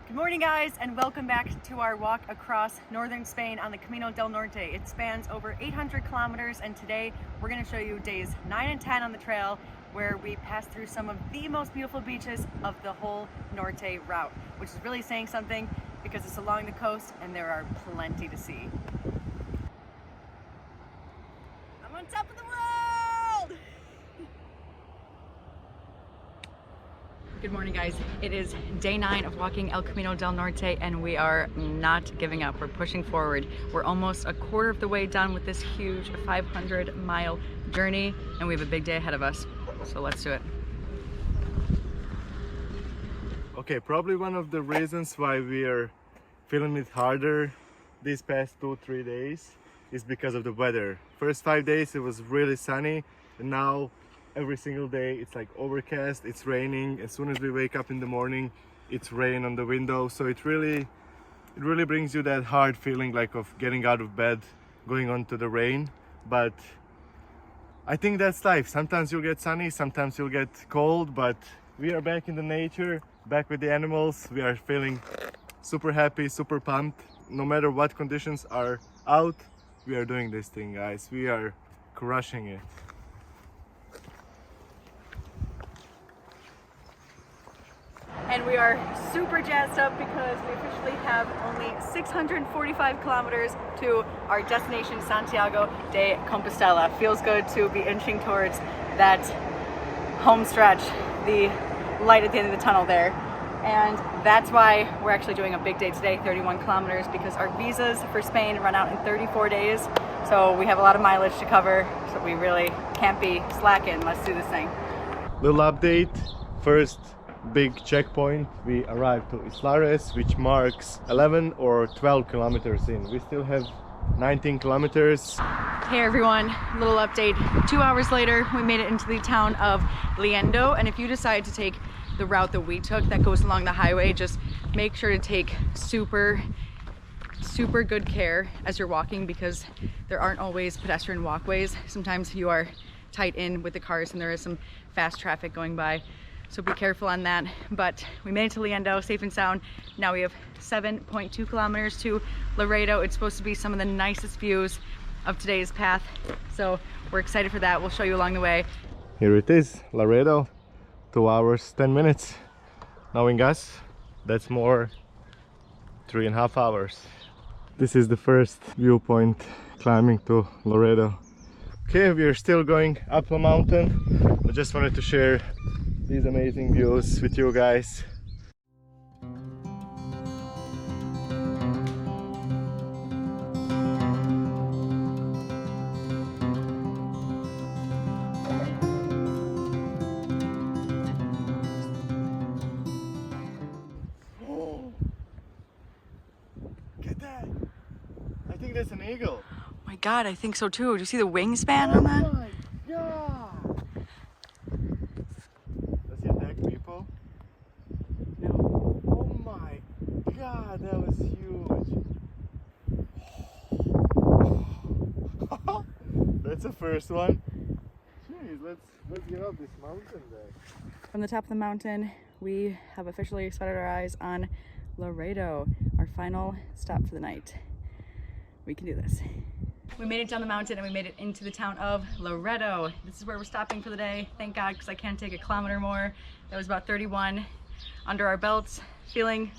Good morning guys, and welcome back to our walk across northern Spain on the Camino del Norte. It spans over 800 kilometers, and today we're going to show you days 9 and 10 on the trail, where we pass through some of the most beautiful beaches of the whole Norte route, which is really saying something because it's along the coast and there are plenty to see. I'm on top of the world! Good morning guys, it is day 9 of walking El Camino del Norte and we are not giving up. We're pushing forward. We're almost a quarter of the way done with this huge 500-mile journey and we have a big day ahead of us, so let's do it. Okay, probably one of the reasons why we are feeling it harder these past 2-3 days is because of the weather. First 5 days it was really sunny, and now every single day it's like overcast, it's raining. As soon as we wake up in the morning, it's rain on the window. So it really brings you that hard feeling like of getting out of bed, going onto the rain. But I think that's life. Sometimes you'll get sunny, sometimes you'll get cold, but we are back in the nature, back with the animals. We are feeling super happy, super pumped. No matter what conditions are out, we are doing this thing, guys. We are crushing it. And we are super jazzed up because we officially have only 645 kilometers to our destination, Santiago de Compostela. Feels good to be inching towards that home stretch, the light at the end of the tunnel there. And that's why we're actually doing a big day today, 31 kilometers, because our visas for Spain run out in 34 days. So we have a lot of mileage to cover, so we really can't be slacking. Let's do this thing. Little update. First big checkpoint, we arrived to Islares, which marks 11 or 12 kilometers in. We still have 19 kilometers. Hey everyone, little update. 2 hours later, we made it into the town of Laredo, and if you decide to take the route that we took that goes along the highway, just make sure to take super good care as you're walking, because there aren't always pedestrian walkways. Sometimes you are tight in with the cars and there is some fast traffic going by. So be careful on that. But we made it to Laredo safe and sound. Now we have 7.2 kilometers to Laredo. It's supposed to be some of the nicest views of today's path. So we're excited for that. We'll show you along the way. Here it is, Laredo. 2 hours, 10 minutes. Knowing us, that's more 3.5 hours. This is the first viewpoint climbing to Laredo. Okay, we are still going up a mountain. I just wanted to share these amazing views with you guys. Oh, get that! I think that's an eagle. Oh my God, I think so too. Do you see the wingspan on that? Oh my God! Does he attack people? No. Oh my God, that was huge! That's the first one. Jeez, let's get up this mountain there. From the top of the mountain, we have officially set our eyes on Laredo, our final stop for the night. We can do this. We made it down the mountain and we made it into the town of Laredo. This is where we're stopping for the day. Thank God, because I can't take a kilometer more. That was about 31 under our belts. Feeling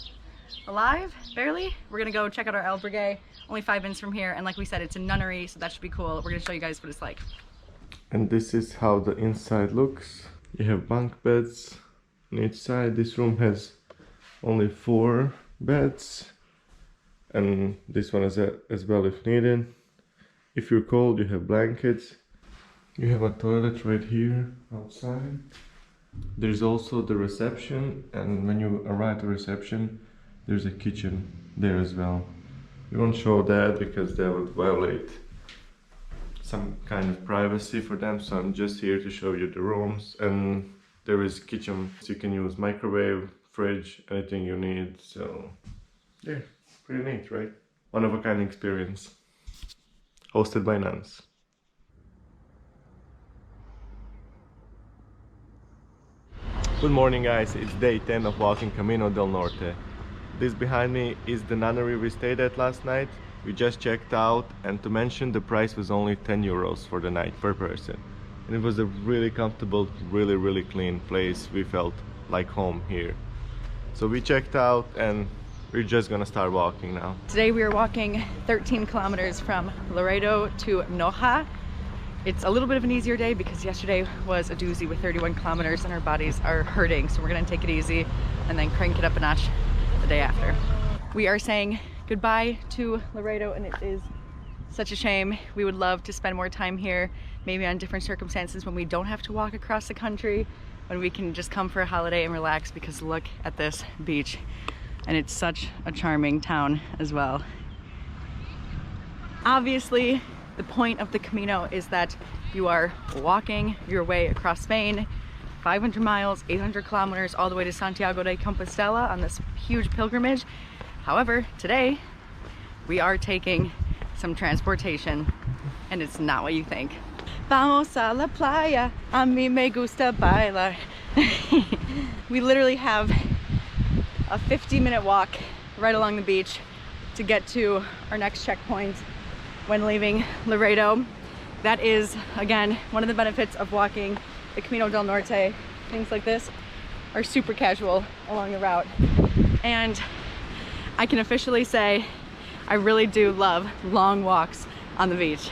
alive, barely. We're gonna go check out our albergue, only 5 minutes from here. And like we said, it's a nunnery, so that should be cool. We're gonna show you guys what it's like. And this is how the inside looks. You have bunk beds on each side. This room has only 4 beds. And this one is as well if needed. If you're cold, you have blankets. You have a toilet right here outside. There's also the reception, and when you arrive at the reception, there's a kitchen there as well. We won't show that because that would violate some kind of privacy for them, so I'm just here to show you the rooms. And there is a kitchen, so you can use microwave, fridge, anything you need. So yeah, pretty neat, right? One of a kind experience. Hosted by nuns. Good morning guys, it's day 10 of walking Camino del Norte. This behind me is the nunnery we stayed at last night. We just checked out, and to mention, the price was only 10 euros for the night per person. And it was a really comfortable, really clean place. We felt like home here. So we checked out and we're just gonna start walking now. Today we are walking 13 kilometers from Laredo to Noja. It's a little bit of an easier day because yesterday was a doozy with 31 kilometers and our bodies are hurting. So we're gonna take it easy and then crank it up a notch the day after. We are saying goodbye to Laredo and it is such a shame. We would love to spend more time here, maybe on different circumstances when we don't have to walk across the country, when we can just come for a holiday and relax, because look at this beach. And it's such a charming town as well. Obviously, the point of the Camino is that you are walking your way across Spain, 500 miles, 800 kilometers, all the way to Santiago de Compostela on this huge pilgrimage. However, today we are taking some transportation and it's not what you think. Vamos a la playa, a mí me gusta bailar. We literally have a 50-minute walk right along the beach to get to our next checkpoint when leaving Laredo. That is, again, one of the benefits of walking the Camino del Norte. Things like this are super casual along the route. And I can officially say I really do love long walks on the beach.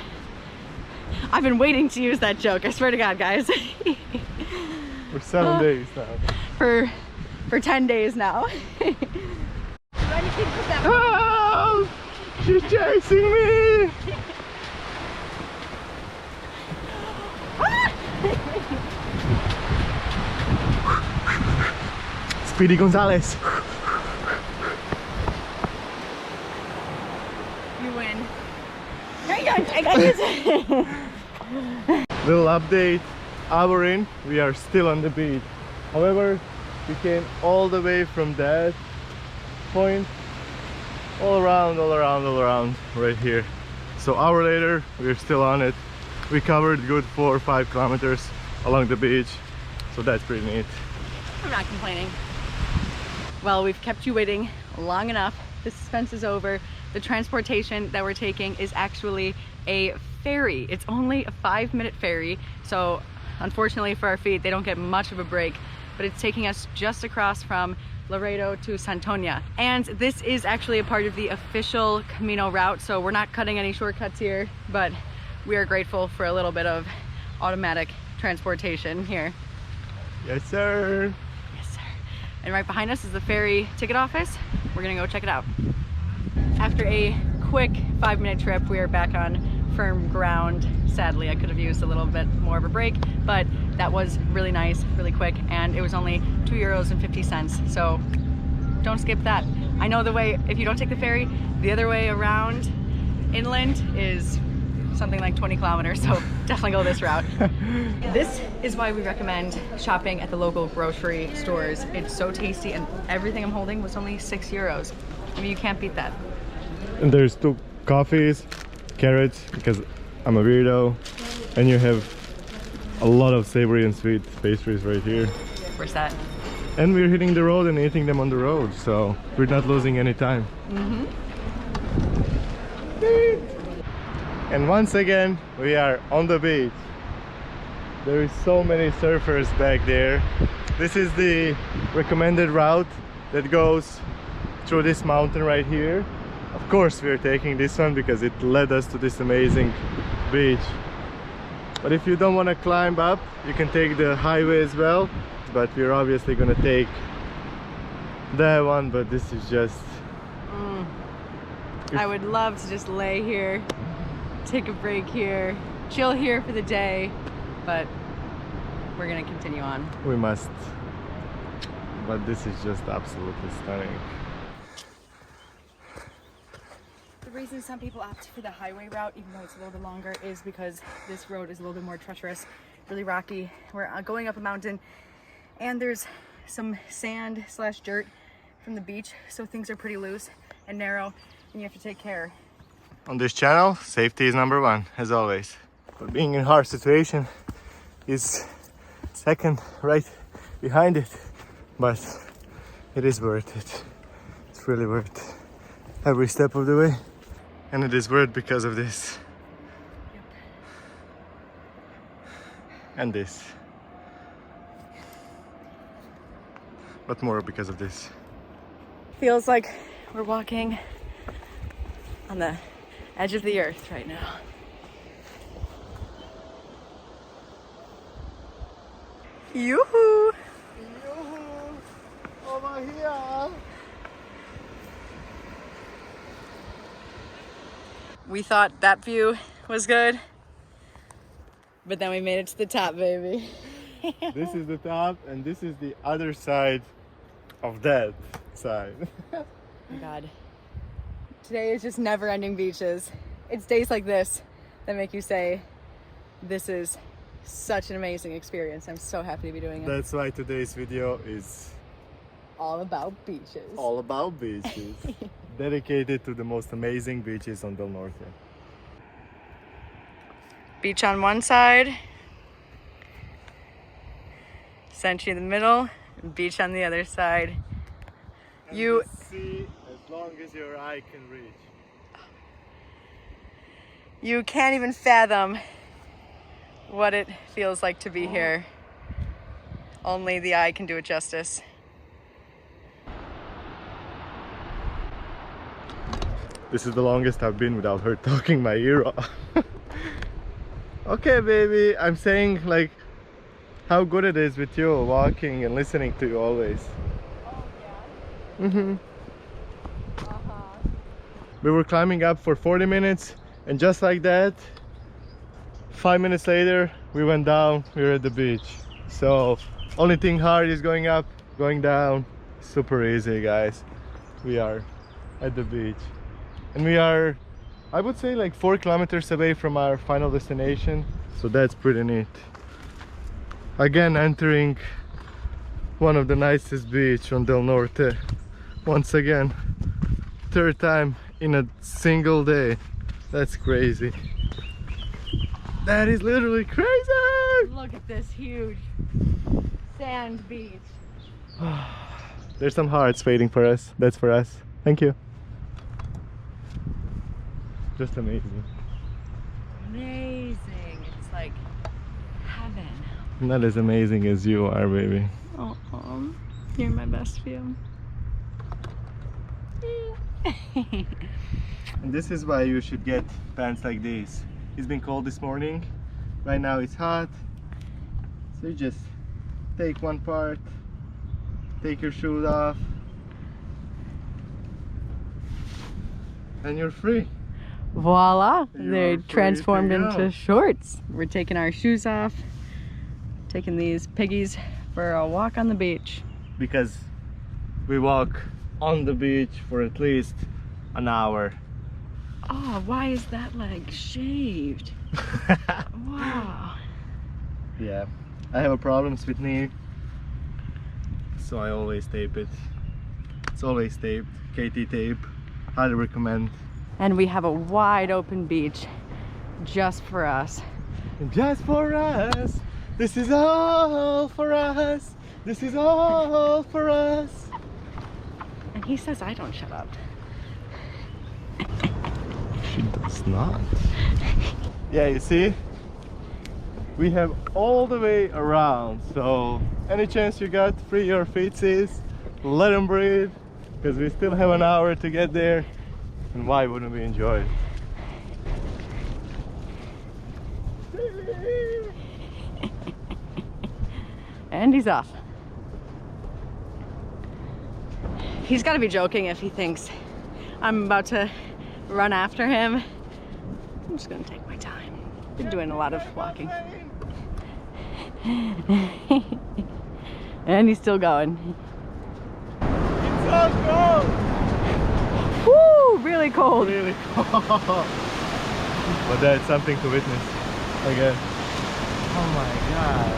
I've been waiting to use that joke, I swear to God, guys. For 7 days now. For 10 days now. Oh, she's chasing me! Speedy Gonzalez. You win. I got this. Little update. Hour in, we are still on the beach. However, we came all the way from that point, all around right here. So hour later, we're still on it. We covered good 4 or 5 kilometers along the beach, so that's pretty neat. I'm not complaining. Well, we've kept you waiting long enough. The suspense is over. The transportation that we're taking is actually a ferry. It's only a 5-minute ferry, so unfortunately for our feet, they don't get much of a break, but it's taking us just across from Laredo to Santoña. And this is actually a part of the official Camino route, so we're not cutting any shortcuts here, but we are grateful for a little bit of automatic transportation here. Yes, sir. Yes, sir. And right behind us is the ferry ticket office. We're gonna go check it out. After a quick 5-minute trip, we are back on firm ground. Sadly, I could have used a little bit more of a break, but that was really nice, really quick, and it was only 2.50 euros, so don't skip that. I know the way, if you don't take the ferry, the other way around inland is something like 20 kilometers, so definitely go this route. This is why we recommend shopping at the local grocery stores. It's so tasty, and everything I'm holding was only 6 euros. I mean, you can't beat that. And there's 2 coffees, carrots, because I'm a weirdo, and you have a lot of savory and sweet pastries right here. Where's that? And we're hitting the road and eating them on the road, so we're not losing any time. And once again, we are on the beach. There is so many surfers back there. This is the recommended route that goes through this mountain right here. Of course, we're taking this one because it led us to this amazing beach. But if you don't want to climb up, you can take the highway as well. But we're obviously gonna take that one, but this is just... I would love to just lay here, take a break here, chill here for the day, but we're gonna continue on. We must. But this is just absolutely stunning. The reason some people opt for the highway route, even though it's a little bit longer, is because this road is a little bit more treacherous, really rocky. We're going up a mountain and there's some sand / dirt from the beach, so things are pretty loose and narrow, and you have to take care. On this channel, safety is number 1, as always. But being in a hard situation is second, right behind it. But it is worth it. It's it's really worth every step of the way. And it is worth because of this. Yep. And this. But more because of this. Feels like we're walking on the edge of the earth right now. Yoo-hoo! Over here! We thought that view was good, but then we made it to the top, baby. This is the top, and this is the other side of that side. Oh my God. Today is just never-ending beaches. It's days like this that make you say, this is such an amazing experience. I'm so happy to be doing it. That's why today's video is All about beaches. all about beaches. Dedicated to the most amazing beaches on Del Norte. Beach on one side, Century in the middle, and beach on the other side. And You the sea as long as your eye can reach. You can't even fathom what it feels like to be here. Only the eye can do it justice. This is the longest I've been without her talking my ear off. Okay, baby, I'm saying like how good it is with you walking and listening to you always. Oh yeah? Mm-hmm. Uh-huh. We were climbing up for 40 minutes, and just like that, 5 minutes later we went down. We were at the beach. So only thing hard is going up, going down. Super easy, guys. We are at the beach, and we are, I would say, like 4 kilometers away from our final destination. So that's pretty neat. Again, entering one of the nicest beach on Del Norte. Once again, 3rd time in a single day. That's crazy. That is literally crazy. Look at this huge sand beach. There's some hearts waiting for us. That's for us. Thank you. Just amazing. Amazing. It's like heaven. Not as amazing as you are, baby. Oh, you're my best view. And this is why you should get pants like these. It's been cold this morning. Right now it's hot. So you just take one part, take your shoes off, and you're free. Voila! You're They're free transformed to go. into shorts. We're taking our shoes off, taking these piggies for a walk on the beach. Because we walk on the beach for at least an hour. Oh, why is that leg shaved? Wow. Yeah, I have a problems with knee, so I always tape it. It's always taped. KT tape. Highly recommend. And we have a wide open beach just for us. And just for us. This is all for us. This is all for us. And he says I don't shut up. She does not. Yeah, you see? We have all the way around, so any chance you got, free your feetsies, let them breathe, because we still have an hour to get there, and why wouldn't we enjoy it? And he's off. He's got to be joking if he thinks I'm about to run after him. I'm just gonna take my time. Been doing a lot of walking. And he's still going. It's so cold! Woo! Really cold. Really cold. But that's something to witness again. Oh my god.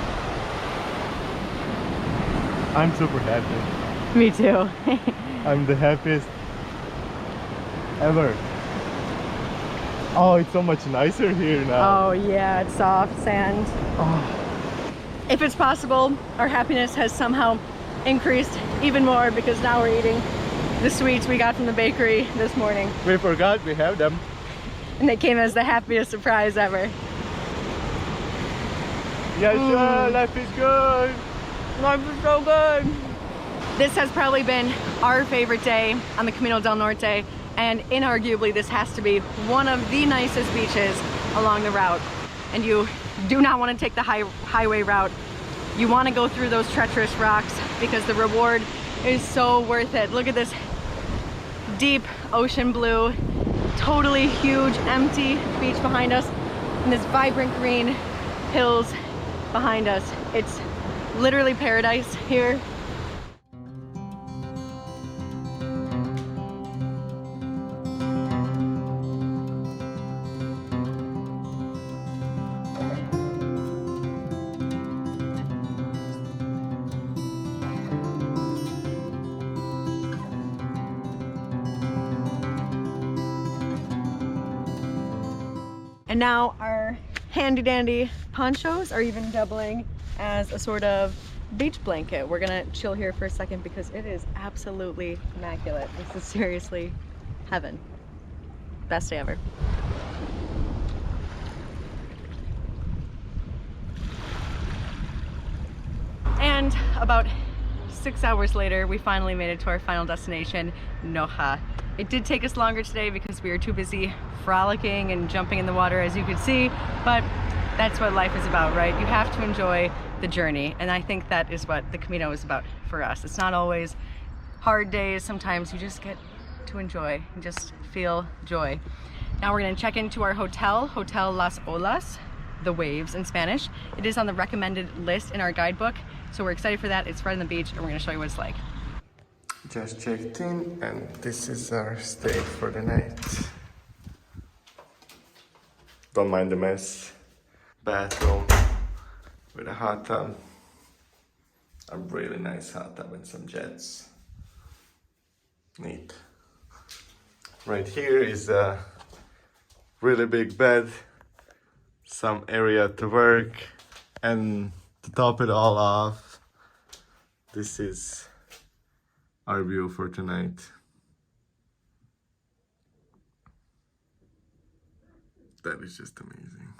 I'm super happy. Me too. I'm the happiest ever. Oh, it's so much nicer here now. Oh yeah, it's soft sand. Oh. If it's possible, our happiness has somehow increased even more because now we're eating the sweets we got from the bakery this morning. We forgot we have them. And they came as the happiest surprise ever. Yes, life is good. Life is so good. This has probably been our favorite day on the Camino del Norte, and inarguably this has to be one of the nicest beaches along the route. And you do not want to take the highway route. You want to go through those treacherous rocks because the reward is so worth it. Look at this deep ocean blue, totally huge empty beach behind us, and this vibrant green hills behind us. It's literally paradise here. And now our handy dandy ponchos are even doubling as a sort of beach blanket. We're gonna chill here for a second because it is absolutely immaculate. This is seriously heaven. Best day ever. And about 6 hours later, we finally made it to our final destination, Noja. It did take us longer today because we were too busy frolicking and jumping in the water, as you could see, but that's what life is about, right? You have to enjoy the journey, and I think that is what the Camino is about for us. It's not always hard days. Sometimes you just get to enjoy and just feel joy. Now we're gonna check into our hotel, Hotel Las Olas, the waves in Spanish. It is on the recommended list in our guidebook, so we're excited for that. It's right on the beach, and we're gonna show you what it's like. Just checked in, and this is our stay for the night. Don't mind the mess. Bathroom with a hot tub. A really nice hot tub and some jets. Neat. Right here is a really big bed, some area to work, and to top it all off, this is our view for tonight. That is just amazing.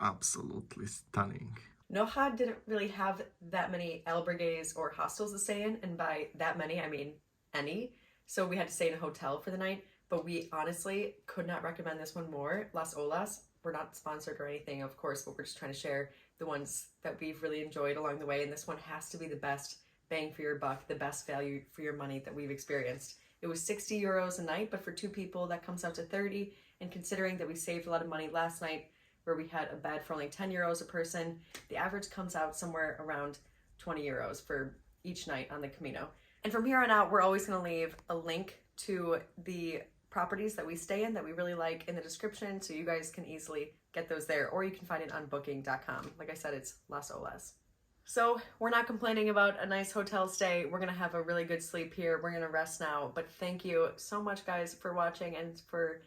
Absolutely stunning. Noja didn't really have that many albergues or hostels to stay in, and by that many, I mean any. So we had to stay in a hotel for the night, but we honestly could not recommend this one more. Las Olas, we're not sponsored or anything, of course, but we're just trying to share the ones that we've really enjoyed along the way, and this one has to be the best bang for your buck, the best value for your money that we've experienced. It was 60 euros a night, but for two people that comes out to 30, and considering that we saved a lot of money last night where we had a bed for only 10 euros a person, the average comes out somewhere around 20 euros for each night on the Camino. And from here on out, we're always going to leave a link to the properties that we stay in that we really like in the description, so you guys can easily get those there, or you can find it on booking.com. Like I said, it's Las Olas. So we're not complaining about a nice hotel stay. We're gonna have a really good sleep here. We're gonna rest now, but thank you so much, guys, for watching and for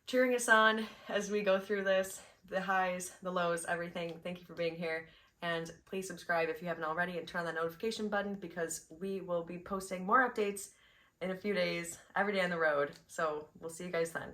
cheering us on as we go through this, the highs, the lows, everything. Thank you for being here, and please subscribe if you haven't already and turn on that notification button, because we will be posting more updates in a few days, every day on the road. So we'll see you guys then.